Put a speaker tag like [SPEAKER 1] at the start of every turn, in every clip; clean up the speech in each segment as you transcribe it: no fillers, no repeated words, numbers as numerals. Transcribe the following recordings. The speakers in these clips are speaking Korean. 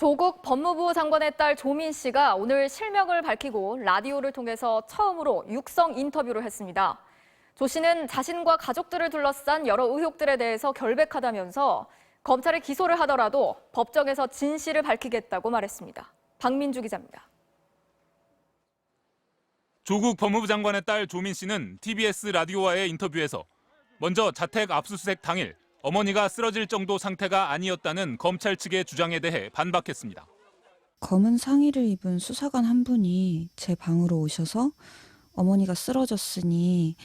[SPEAKER 1] 조국 법무부 장관의 딸 조민 씨가 오늘 실명을 밝히고 라디오를 통해서 처음으로 육성 인터뷰를 했습니다. 조 씨는 자신과 가족들을 둘러싼 여러 의혹들에 대해서 결백하다면서 검찰이 기소를 하더라도 법정에서 진실을 밝히겠다고 말했습니다. 박민주 기자입니다.
[SPEAKER 2] 조국 법무부 장관의 딸 조민 씨는 TBS 라디오와의 인터뷰에서 먼저 자택 압수수색 당일 어머니가 쓰러질 정도 상태가 아니었다는 검찰 측의 주장에 대해 반박했습니다.
[SPEAKER 3] 검은 상의를 입은 수사관 한 분이 제 방으로 오셔서 어머니가 쓰러졌으니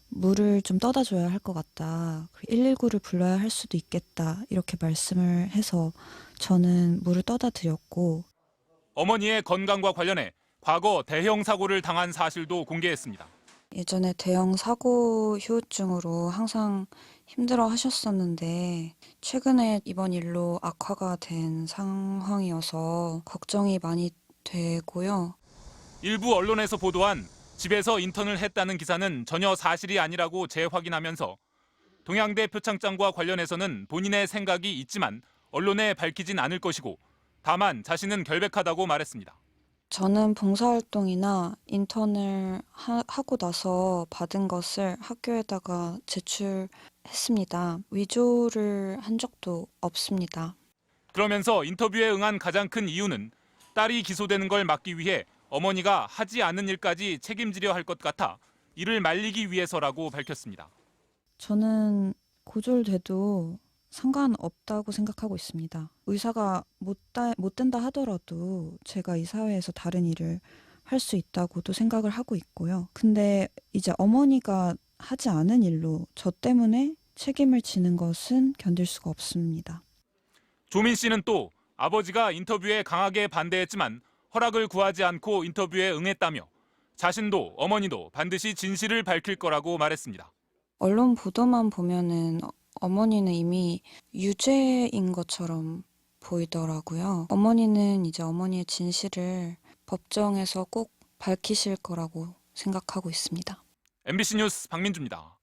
[SPEAKER 3] 물을 좀 떠다 줘야 할 것 같다. 119를 불러야 할 수도 있겠다. 이렇게 말씀을 해서 저는 물을 떠다 드렸고.
[SPEAKER 2] 어머니의 건강과 관련해 과거 대형 사고를 당한 사실도 공개했습니다.
[SPEAKER 3] 예전에 대형 사고 후유증으로 항상 힘들어 하셨었는데 최근에 이번 일로 악화가 된 상황이어서 걱정이 많이 되고요.
[SPEAKER 2] 일부 언론에서 보도한 집에서 인턴을 했다는 기사는 전혀 사실이 아니라고 재확인하면서 동양대 표창장과 관련해서는 본인의 생각이 있지만 언론에 밝히진 않을 것이고 다만 자신은 결백하다고 말했습니다.
[SPEAKER 3] 저는 봉사활동이나 인턴을 하고 나서 받은 것을 학교에다가 제출했습니다. 위조를 한 적도 없습니다.
[SPEAKER 2] 그러면서 인터뷰에 응한 가장 큰 이유는 딸이 기소되는 걸 막기 위해 어머니가 하지 않은 일까지 책임지려 할 것 같아 이를 말리기 위해서라고 밝혔습니다.
[SPEAKER 3] 저는 고졸돼도 상관없다고 생각하고 있습니다. 의사가 못 된다 하더라도 제가 이 사회에서 다른 일을 할 수 있다고도 생각을 하고 있고요. 근데 이제 어머니가 하지 않은 일로 저 때문에 책임을 지는 것은 견딜 수가 없습니다.
[SPEAKER 2] 조민 씨는 또 아버지가 인터뷰에 강하게 반대했지만 허락을 구하지 않고 인터뷰에 응했다며 자신도 어머니도 반드시 진실을 밝힐 거라고 말했습니다.
[SPEAKER 3] 언론 보도만 보면은 어머니는 이미 유죄인 것처럼 보이더라고요. 어머니는 이제 어머니의 진실을 법정에서 꼭 밝히실 거라고 생각하고 있습니다.
[SPEAKER 2] MBC 뉴스 박민주입니다.